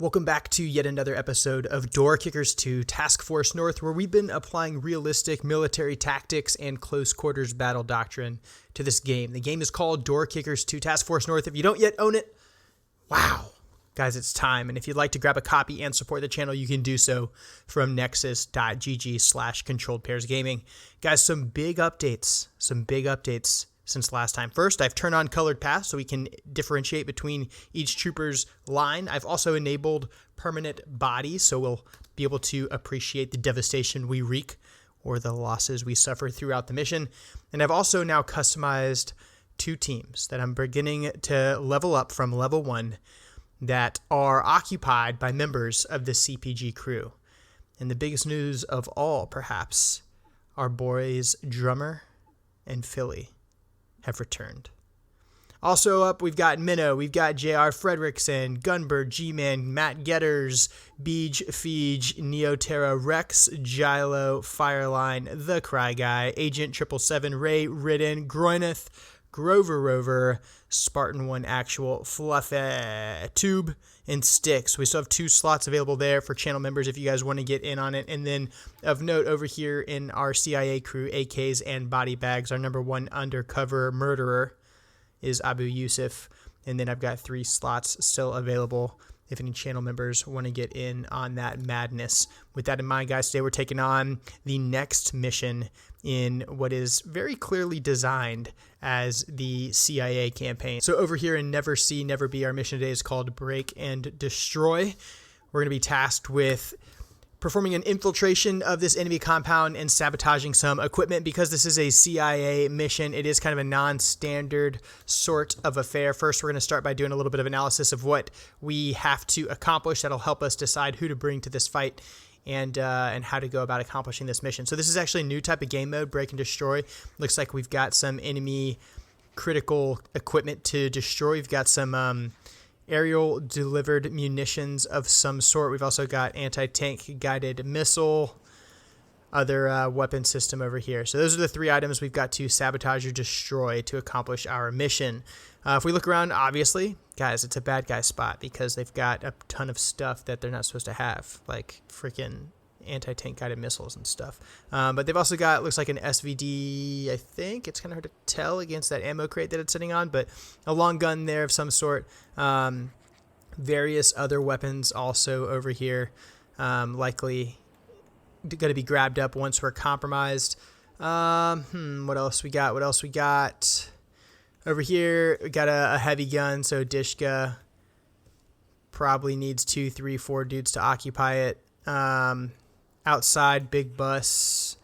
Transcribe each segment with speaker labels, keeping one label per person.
Speaker 1: Welcome back to yet another episode of Door Kickers 2 Task Force North, where we've been applying realistic military tactics and close quarters battle doctrine to this game. The game is called Door Kickers 2 Task Force North. If you don't yet own it, wow. Guys, it's time. And if you'd like to grab a copy and support the channel, you can do so from nexus.gg/controlledpairsgaming. Guys, some big updates since last time. First, I've turned on colored paths so we can differentiate between each trooper's line. I've also enabled permanent bodies, so we'll be able to appreciate the devastation we wreak or the losses we suffer throughout the mission. And I've also now customized two teams that I'm beginning to level up from level 1 that are occupied by members of the CPG crew. And the biggest news of all, perhaps, our boys Drummer and Philly have returned. Also up, we've got Minnow, we've got JR Fredrickson, Gunbird, G-Man, Matt Getters, Beej, Feej, Neoterra, Rex, Gilo, Fireline, The Cry Guy, Agent 777, Ray, Ridden, Groineth, Grover Rover, Spartan 1 Actual, Fluffy, Tube, and Sticks. We still have 2 slots available there for channel members if you guys want to get in on it. And then of note over here in our CIA crew, AKs and body bags, our number 1 undercover murderer is Abu Yusuf. And then I've got 3 slots still available if any channel members want to get in on that madness. With that in mind, guys, today we're taking on the next mission in what is very clearly designed as the CIA campaign. So over here in Never See, Never Be, our mission today is called Break and Destroy. We're going to be tasked with performing an infiltration of this enemy compound and sabotaging some equipment. Because this is a CIA mission, it is kind of a non-standard sort of affair. First, we're going to start by doing a little bit of analysis of what we have to accomplish. That'll help us decide who to bring to this fight and how to go about accomplishing this mission. So this is actually a new type of game mode, Break and Destroy. Looks like we've got some enemy critical equipment to destroy. We've got some aerial delivered munitions of some sort. We've also got anti-tank guided missile, other weapon system over here. So those are the 3 items we've got to sabotage or destroy to accomplish our mission. If we look around, obviously, guys, it's a bad guy spot because they've got a ton of stuff that they're not supposed to have, like freaking anti-tank guided missiles and stuff. But they've also got, looks like an SVD, I think. It's kind of hard to tell against that ammo crate that it's sitting on, but a long gun there of some sort. Various other weapons also over here, likely going to be grabbed up once we're compromised. What else we got? Over here, we got a heavy gun, so Dishka probably needs 2, 3, 4 dudes to occupy it. Outside, big bus,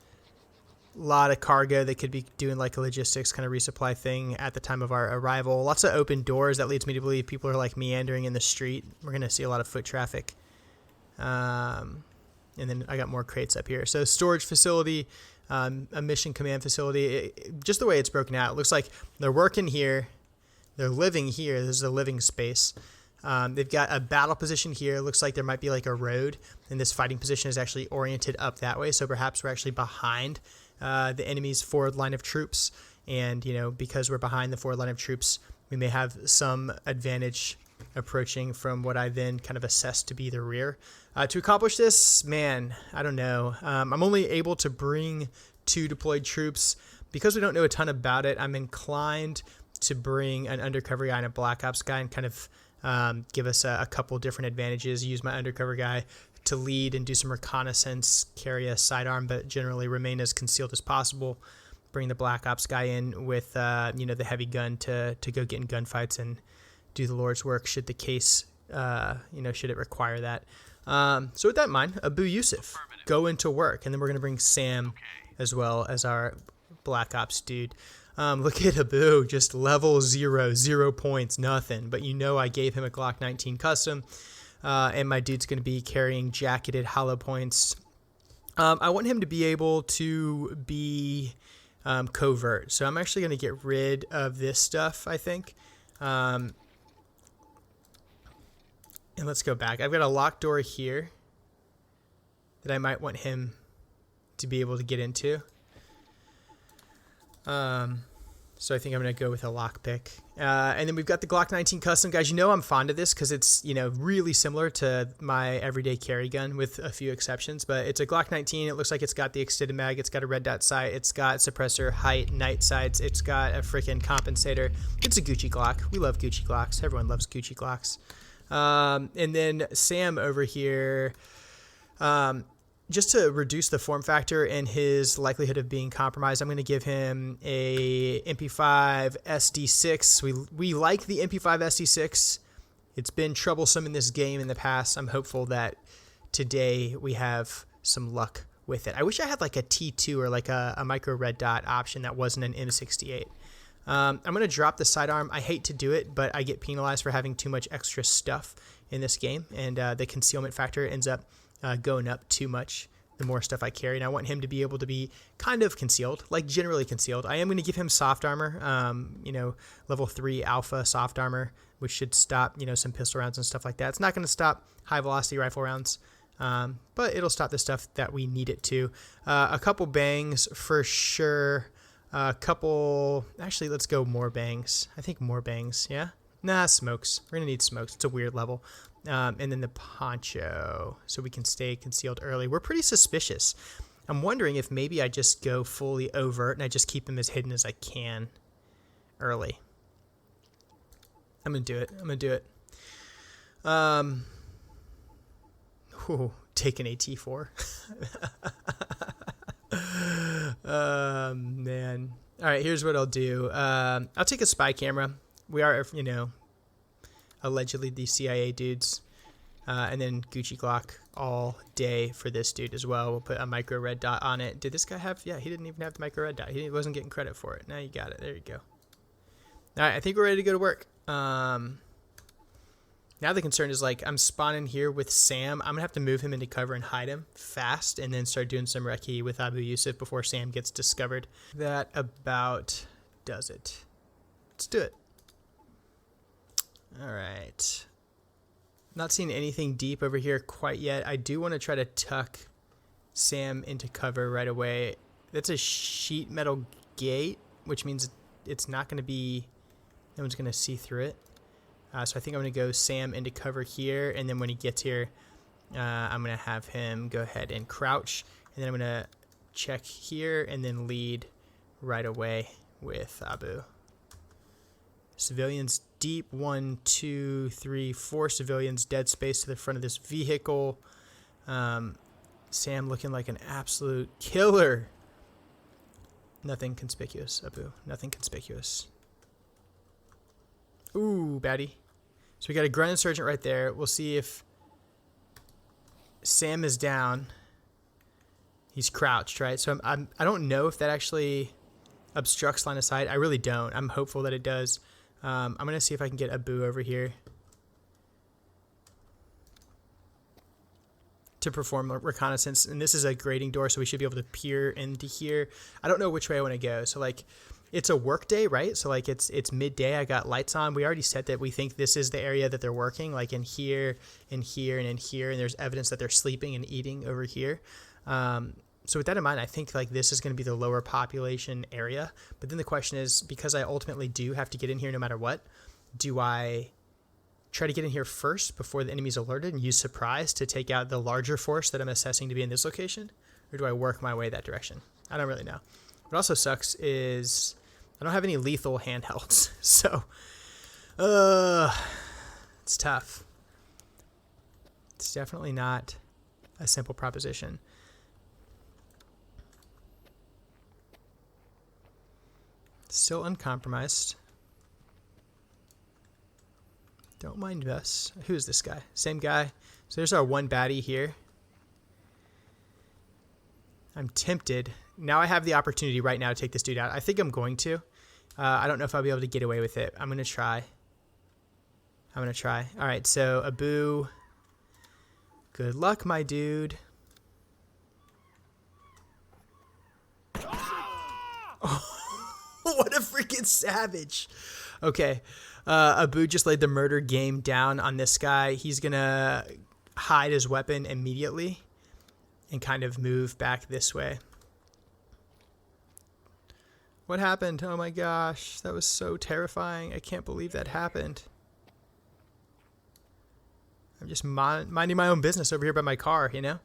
Speaker 1: a lot of cargo. They could be doing like a logistics kind of resupply thing at the time of our arrival. Lots of open doors. That leads me to believe people are like meandering in the street. We're going to see a lot of foot traffic. And then I got more crates up here. So storage facility, a mission command facility. Just the way it's broken out, it looks like they're working here, they're living here. This is a living space. They've got a battle position here. It looks like there might be like a road, and this fighting position is actually oriented up that way. So perhaps we're actually behind the enemy's forward line of troops. And, you know, because we're behind the forward line of troops, we may have some advantage approaching from what I then kind of assess to be the rear. To accomplish this, man, I don't know. I'm only able to bring 2 deployed troops. Because we don't know a ton about it, I'm inclined to bring an undercover guy and a black ops guy and kind of give us a couple different advantages. Use my undercover guy to lead and do some reconnaissance, carry a sidearm, but generally remain as concealed as possible. Bring the black ops guy in with the heavy gun to go get in gunfights and do the Lord's work should the case should it require that. So with that in mind, Abu Yusuf, go into work, and then we're gonna bring Sam as well as our black ops dude. Look at Abu, just level 0 points, nothing. But you know I gave him a Glock 19 custom, and my dude's going to be carrying jacketed hollow points. I want him to be able to be covert, so I'm actually going to get rid of this stuff, I think. And let's go back. I've got a locked door here that I might want him to be able to get into. So I think I'm going to go with a lockpick. And then we've got the Glock 19 Custom. Guys, you know I'm fond of this because it's, you know, really similar to my everyday carry gun with a few exceptions. But it's a Glock 19. It looks like it's got the extended mag. It's got a red dot sight. It's got suppressor, height, night sights. It's got a freaking compensator. It's a Gucci Glock. We love Gucci Glocks. Everyone loves Gucci Glocks. And then Sam over here... just to reduce the form factor and his likelihood of being compromised, I'm going to give him a MP5 SD6. We like the MP5 SD6. It's been troublesome in this game in the past. I'm hopeful that today we have some luck with it. I wish I had like a T2 or like a micro red dot option that wasn't an M68. I'm going to drop the sidearm. I hate to do it, but I get penalized for having too much extra stuff in this game, and the concealment factor ends up going up too much the more stuff I carry, and I want him to be able to be kind of concealed, like generally concealed. I am going to give him soft armor, you know, level 3 alpha soft armor, which should stop, you know, some pistol rounds and stuff like that. It's not going to stop high velocity rifle rounds, but it'll stop the stuff that we need it to. A couple bangs for sure. Actually, let's go more bangs. I think more bangs, yeah? Nah, smokes. We're going to need smokes. It's a weird level. And then the poncho, so we can stay concealed early. We're pretty suspicious. I'm wondering if maybe I just go fully overt and I just keep him as hidden as I can early. I'm going to do it. Take an AT4. Man. All right, here's what I'll do. I'll take a spy camera. We are, you know, allegedly the CIA dudes, and then Gucci Glock all day for this dude as well. We'll put a micro red dot on it. Did this guy have? Yeah, he didn't even have the micro red dot. He wasn't getting credit for it. Now you got it. There you go. All right, I think we're ready to go to work. Now the concern is, like, I'm spawning here with Sam. I'm gonna have to move him into cover and hide him fast, and then start doing some recce with Abu Yusuf before Sam gets discovered. That about does it. Let's do it. All right. Not seeing anything deep over here quite yet. I do want to try to tuck Sam into cover right away. That's a sheet metal gate, which means it's not going to be, no one's going to see through it. So I think I'm going to go Sam into cover here, and then when he gets here, I'm going to have him go ahead and crouch, and then I'm going to check here and then lead right away with Abu. Civilians deep, 1, 2, 3, 4 civilians, dead space to the front of this vehicle. Sam looking like an absolute killer. Nothing conspicuous, Abu. Nothing conspicuous. Ooh, baddie. So we got a grunt insurgent right there. We'll see if Sam is down. He's crouched, right? So I don't know if that actually obstructs line of sight. I really don't. I'm hopeful that it does. I'm going to see if I can get Abu over here to perform a reconnaissance. And this is a grading door, so we should be able to peer into here. I don't know which way I want to go. So, like, it's a work day, right? So, like, it's midday. I got lights on. We already said that we think this is the area that they're working, like in here, in here, and in here. And there's evidence that they're sleeping and eating over here. So with that in mind, I think like this is going to be the lower population area. But then the question is, because I ultimately do have to get in here no matter what, do I try to get in here first before the enemy's alerted and use surprise to take out the larger force that I'm assessing to be in this location? Or do I work my way that direction? I don't really know. What also sucks is I don't have any lethal handhelds. So it's tough. It's definitely not a simple proposition. Still uncompromised. Don't mind us. Who's this guy? Same guy. So there's our one baddie here. I'm tempted. Now I have the opportunity right now to take this dude out. I think I'm going to. I don't know if I'll be able to get away with it. I'm going to try. All right, so Abu. Good luck, my dude. What a freaking savage. Okay. Abu just laid the murder game down on this guy. He's going to hide his weapon immediately and kind of move back this way. What happened? Oh my gosh, that was so terrifying. I can't believe that happened. I'm just minding my own business over here by my car, you know?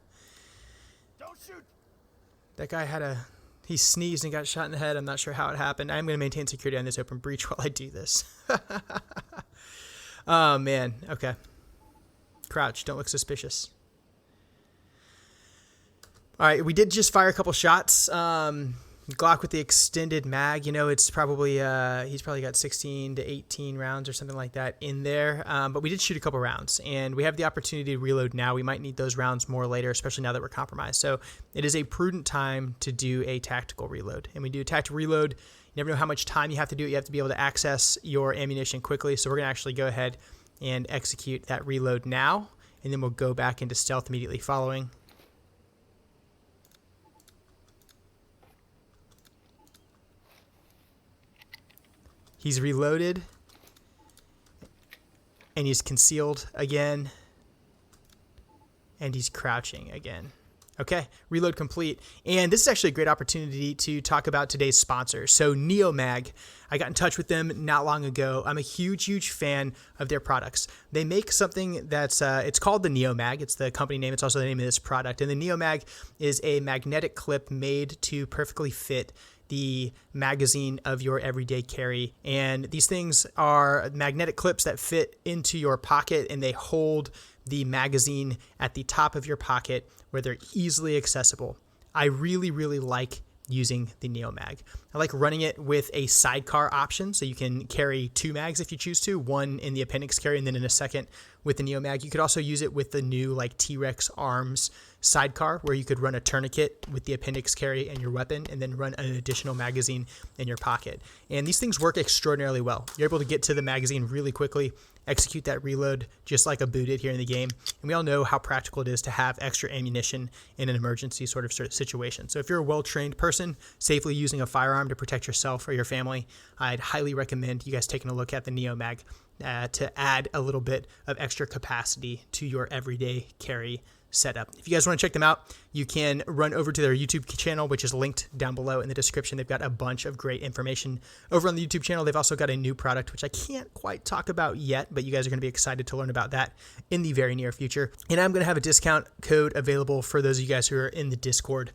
Speaker 2: Don't shoot.
Speaker 1: That guy he sneezed and got shot in the head. I'm not sure how it happened. I'm going to maintain security on this open breach while I do this. Oh, man. Okay. Crouch. Don't look suspicious. All right. We did just fire a couple shots. Glock with the extended mag, you know, it's probably, he's probably got 16 to 18 rounds or something like that in there. But we did shoot a couple rounds, and we have the opportunity to reload now. We might need those rounds more later, especially now that we're compromised. So it is a prudent time to do a tactical reload. And we do a tactical reload. You never know how much time you have to do it. You have to be able to access your ammunition quickly. So we're going to actually go ahead and execute that reload now, and then we'll go back into stealth immediately following. He's reloaded, and he's concealed again, and he's crouching again. Okay, reload complete. And this is actually a great opportunity to talk about today's sponsor. So Neomag, I got in touch with them not long ago. I'm a huge fan of their products. They make something that's, it's called the Neomag. It's the company name. It's also the name of this product. And the Neomag is a magnetic clip made to perfectly fit the magazine of your everyday carry. And these things are magnetic clips that fit into your pocket, and they hold the magazine at the top of your pocket where they're easily accessible. I really like using the Neomag. I like running it with a sidecar option, so you can carry 2 mags if you choose to, one in the appendix carry and then in a second with the Neomag. You could also use it with the new like T-Rex arms sidecar, where you could run a tourniquet with the appendix carry and your weapon, and then run an additional magazine in your pocket. And these things work extraordinarily well. You're able to get to the magazine really quickly, execute that reload just like a boot did here in the game. And we all know how practical it is to have extra ammunition in an emergency sort of situation. So if you're a well-trained person safely using a firearm to protect yourself or your family, I'd highly recommend you guys taking a look at the Neomag to add a little bit of extra capacity to your everyday carry setup. If you guys want to check them out, you can run over to their YouTube channel, which is linked down below in the description. They've got a bunch of great information over on the YouTube channel. They've also got a new product, which I can't quite talk about yet, but you guys are going to be excited to learn about that in the very near future. And I'm going to have a discount code available for those of you guys who are in the Discord.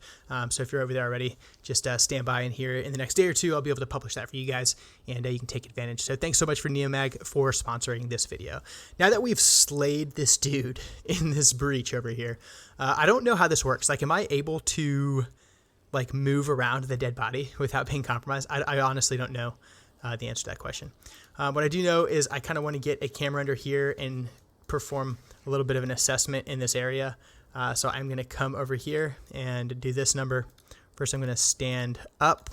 Speaker 1: So if you're over there already, just stand by, and here in the next day or two, I'll be able to publish that for you guys, and you can take advantage. So thanks so much for Neomag for sponsoring this video. Now that we've slayed this dude in this breach over here, I don't know how this works. Like, am I able to like move around the dead body without being compromised? I honestly don't know the answer to that question. What I do know is I kind of want to get a camera under here and perform a little bit of an assessment in this area. So I'm going to come over here and do this number. First, I'm going to stand up.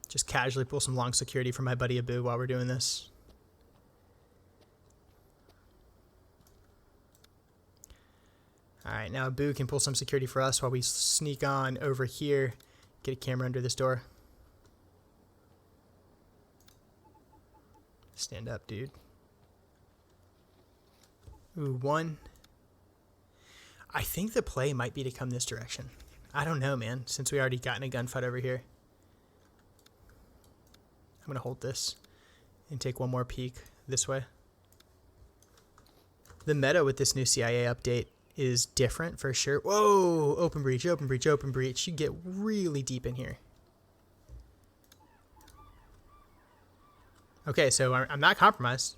Speaker 1: Just casually pull some long security from my buddy Abu while we're doing this. All right, now Abu can pull some security for us while we sneak on over here, get a camera under this door. Stand up, dude. Ooh, 1. I think the play might be to come this direction. I don't know, man, since we already got in a gunfight over here. I'm going to hold this and take one more peek this way. The meta with this new CIA update is different for sure. Whoa, open breach, open breach, open breach. You get really deep in here. Okay, so I'm not compromised.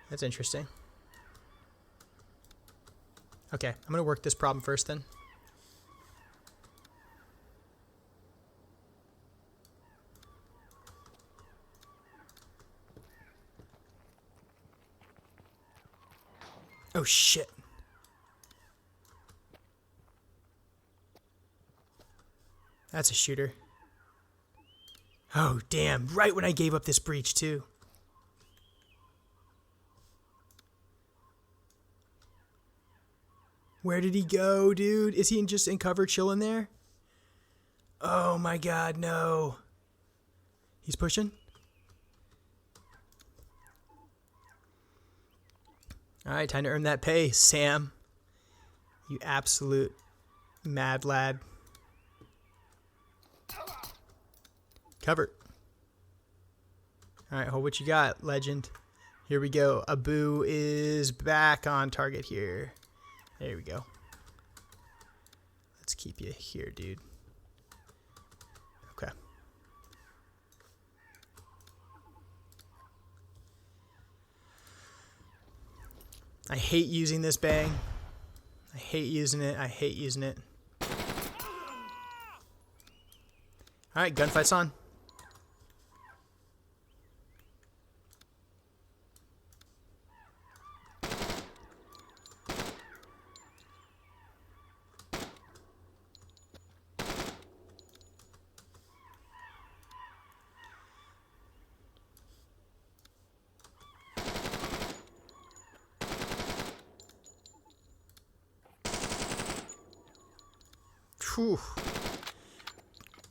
Speaker 1: That's interesting. Okay, I'm going to work this problem first then. Oh, shit. That's a shooter. Oh, damn. Right when I gave up this breach, too. Where did he go, dude? Is he just in cover chilling there? Oh, my God, no. He's pushing? All right, time to earn that pay, Sam. You absolute mad lad. Covered. All right, hold what you got, legend. Here we go. Abu is back on target here. There we go. Let's keep you here, dude. Okay. I hate using this bang. I hate using it. I hate using it. Alright, gunfight's on. Whew.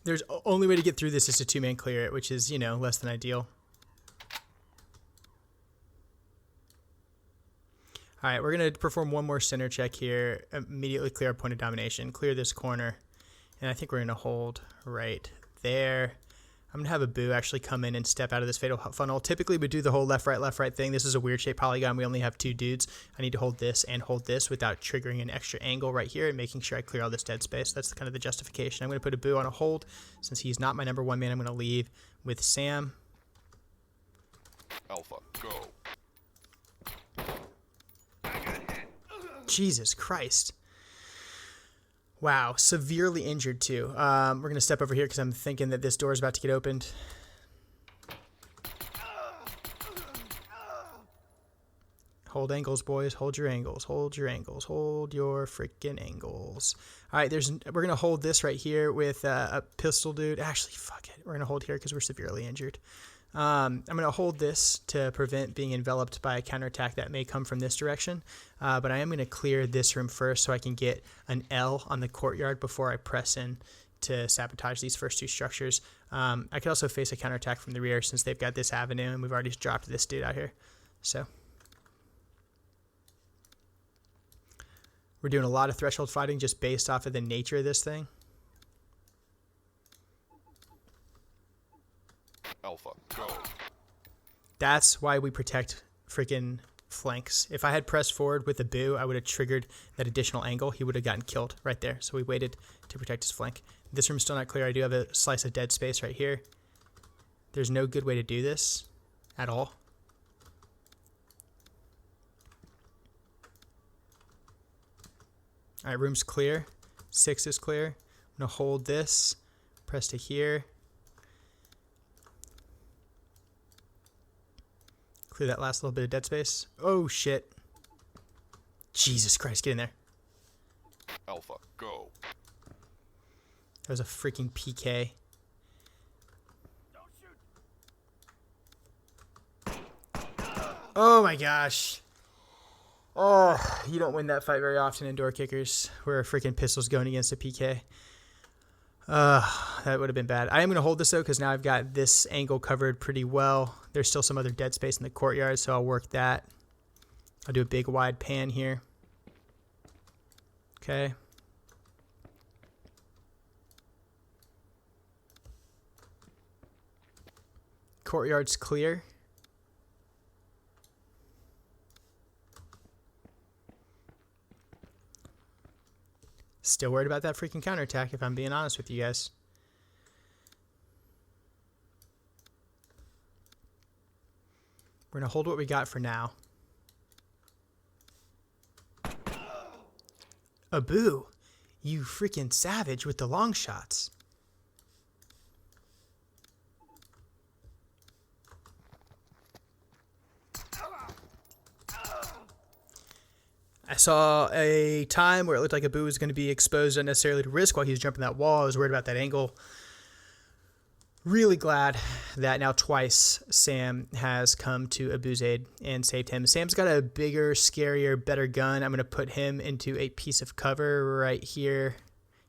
Speaker 1: There's only way to get through this is to two-man clear it, which is, you know, less than ideal. All right, we're going to perform one more center check here. Immediately clear our point of domination. Clear this corner. And I think we're going to hold right there. I'm going to have Abu actually come in and step out of this fatal funnel. Typically, we do the whole left, right thing. This is a weird shaped polygon. We only have two dudes. I need to hold this and hold this without triggering an extra angle right here and making sure I clear all this dead space. That's kind of the justification. I'm going to put Abu on a hold. Since he's not my number one man, I'm going to leave with Sam.
Speaker 2: Alpha, go.
Speaker 1: Jesus Christ. Wow, severely injured too. We're going to step over here because I'm thinking that this door is about to get opened. Hold angles, boys. Hold your angles. Hold your angles. Hold your freaking angles. All right, we're going to hold this right here with a pistol dude. Actually, fuck it. We're going to hold here because we're severely injured. I'm going to hold this to prevent being enveloped by a counterattack that may come from this direction. But I am going to clear this room first so I can get an L on the courtyard before I press in to sabotage these first two structures. I could also face a counterattack from the rear since they've got this avenue and we've already dropped this dude out here. So we're doing a lot of threshold fighting just based off of the nature of this thing.
Speaker 2: Alpha, go.
Speaker 1: That's why we protect freaking flanks. If I had pressed forward with the Boo, I would have triggered that additional angle. He would have gotten killed right there. So we waited to protect his flank. This room's still not clear. I do have a slice of dead space right here. There's no good way to do this at all. All right, room's clear. 6 is clear. I'm going to hold this. Press to here. Clear that last little bit of dead space. Oh, shit. Jesus Christ, get in there.
Speaker 2: Alpha, go.
Speaker 1: That was a freaking PK. Oh my gosh. Oh, you don't win that fight very often in door kickers where a freaking pistol's going against a PK. That would have been bad. I am going to hold this though because now I've got this angle covered pretty well. There's still some other dead space in the courtyard, so I'll work that. I'll do a big wide pan here. Okay. Courtyard's clear. Still worried about that freaking counterattack, if I'm being honest with you guys. We're going to hold what we got for now. Abu, you freaking savage with the long shots. I saw a time where it looked like Abu was going to be exposed unnecessarily to risk while he was jumping that wall. I was worried about that angle. Really glad that now twice Sam has come to Abu's aid and saved him. Sam's got a bigger, scarier, better gun. I'm going to put him into a piece of cover right here.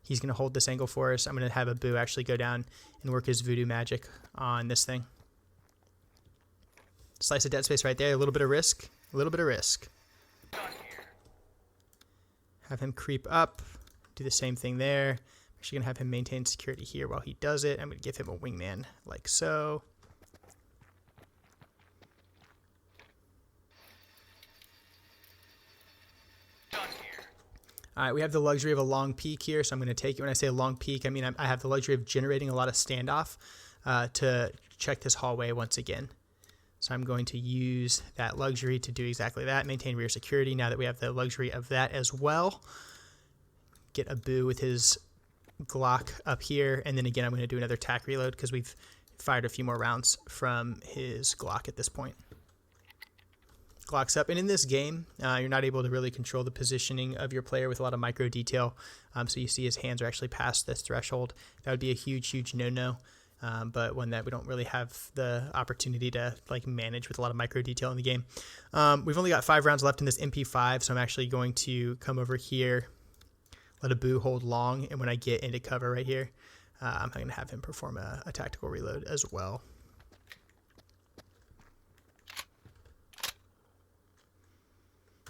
Speaker 1: He's going to hold this angle for us. I'm going to have Abu actually go down and work his voodoo magic on this thing. Slice of dead space right there. A little bit of risk. A little bit of risk. Have him creep up. Do the same thing there. I'm actually going to have him maintain security here while he does it. I'm going to give him a wingman like so. All right, we have the luxury of a long peak here, so I'm going to take it. When I say a long peak, I mean I have the luxury of generating a lot of standoff to check this hallway once again. So I'm going to use that luxury to do exactly that, maintain rear security now that we have the luxury of that as well. Get Abu with his Glock up here, and then again I'm going to do another tac reload because we've fired a few more rounds from his Glock at this point. Glock's up, and in this game you're not able to really control the positioning of your player with a lot of micro detail, so you see his hands are actually past this threshold. That would be a huge no-no, but one that we don't really have the opportunity to like manage with a lot of micro detail in the game. We've only got 5 rounds left in this MP5, so I'm actually going to come over here, let Abu hold long, and when I get into cover right here, I'm going to have him perform a tactical reload as well.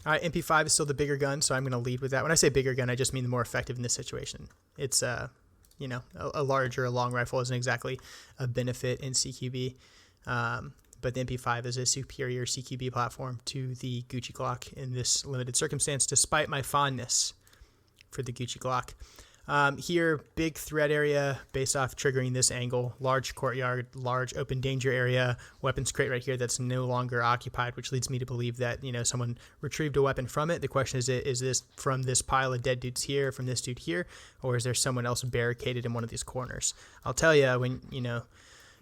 Speaker 1: All right, MP5 is still the bigger gun, so I'm going to lead with that. When I say bigger gun, I just mean the more effective in this situation. It's, you know, a large or a long rifle isn't exactly a benefit in CQB, but the MP5 is a superior CQB platform to the Gucci Glock in this limited circumstance, despite my fondness for the Gucci Glock. Here, big threat area based off triggering this angle, large courtyard, large open danger area, weapons crate right here that's no longer occupied, which leads me to believe that, you know, someone retrieved a weapon from it. The question is this from this pile of dead dudes here, from this dude here, or is there someone else barricaded in one of these corners? I'll tell you, when, you know,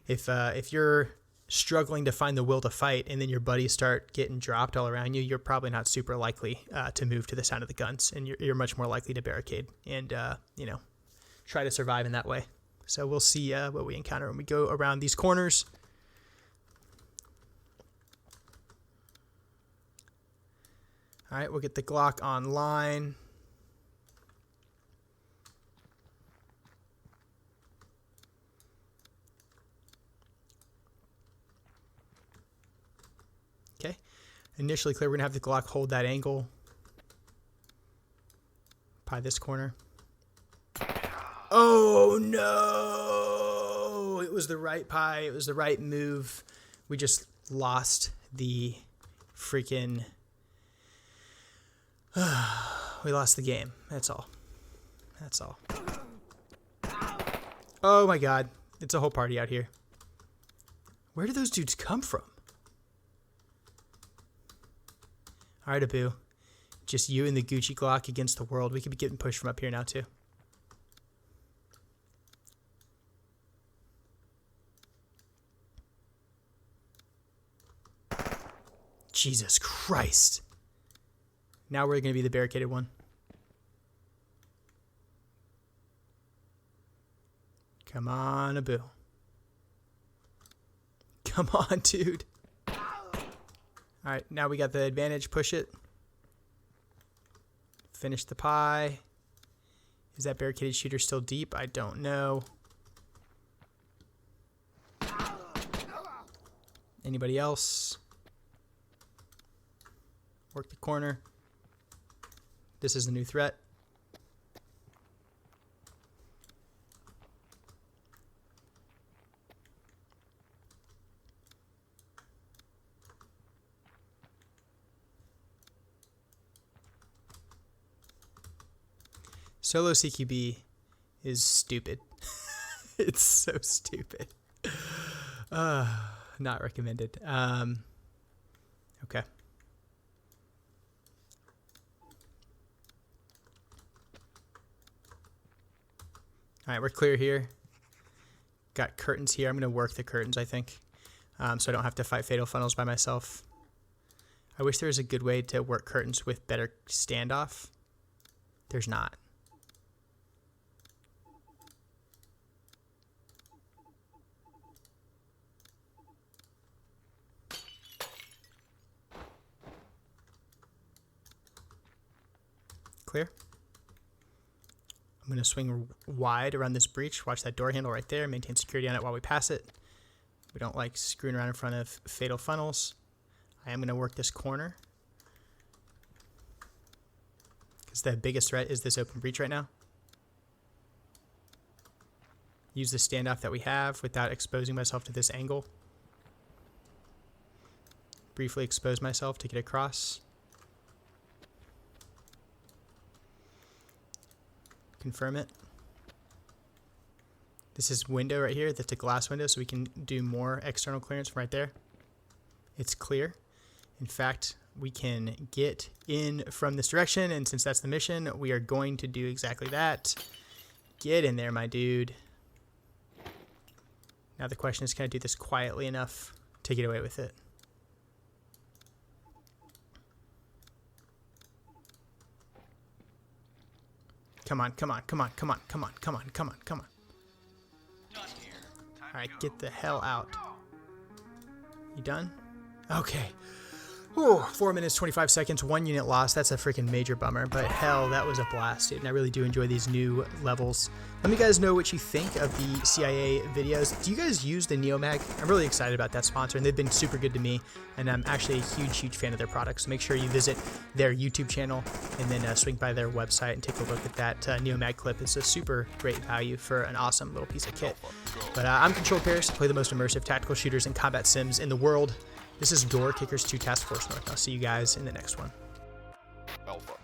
Speaker 1: if you're struggling to find the will to fight and then your buddies start getting dropped all around you, you're probably not super likely to move to the sound of the guns, and you're much more likely to barricade and you know, try to survive in that way. So we'll see what we encounter when we go around these corners. All right, we'll get the Glock online. Okay, initially clear. We're going to have the Glock hold that angle. Pie this corner. Oh, no! It was the right pie. It was the right move. We just lost the freaking... we lost the game. That's all. That's all. Oh, my God. It's a whole party out here. Where did those dudes come from? All right, Abu. Just you and the Gucci Glock against the world. We could be getting pushed from up here now, too. Jesus Christ. Now we're going to be the barricaded one. Come on, Abu. Come on, dude. All right, now we got the advantage. Push it. Finish the pie. Is that barricaded shooter still deep? I don't know. Anybody else? Work the corner. This is the new threat. Solo CQB is stupid. It's so stupid. Not recommended. Okay. All right, we're clear here. Got curtains here. I'm going to work the curtains, I think, so I don't have to fight fatal funnels by myself. I wish there was a good way to work curtains with better standoff. There's not. Clear. I'm going to swing wide around this breach. Watch that door handle right there. Maintain security on it while we pass it. We don't like screwing around in front of fatal funnels. I am going to work this corner. Because the biggest threat is this open breach right now. Use the standoff that we have without exposing myself to this angle. Briefly expose myself to get across. Confirm it. This is window right here. That's a glass window, so we can do more external clearance from right there. It's clear. In fact, we can get in from this direction, and since that's the mission, we are going to do exactly that. Get in there, my dude. Now the question is, can I do this quietly enough to get away with it? Come on, come on, come on, come on, come on, come on, come on, come on. Alright, get the hell out. You done? Okay. Whew, 4 minutes, 25 seconds, 1 unit lost. That's a freaking major bummer, but hell, that was a blast, dude. And I really do enjoy these new levels. Let me guys know what you think of the CIA videos. Do you guys use the Neomag? I'm really excited about that sponsor, and they've been super good to me, and I'm actually a huge fan of their products. So make sure you visit their YouTube channel and then swing by their website and take a look at that Neomag clip. It's a super great value for an awesome little piece of kit. But I'm Controlled Pairs, play the most immersive tactical shooters and combat sims in the world. This is Door Kickers 2 Task Force North. I'll see you guys in the next one.
Speaker 2: Alpha.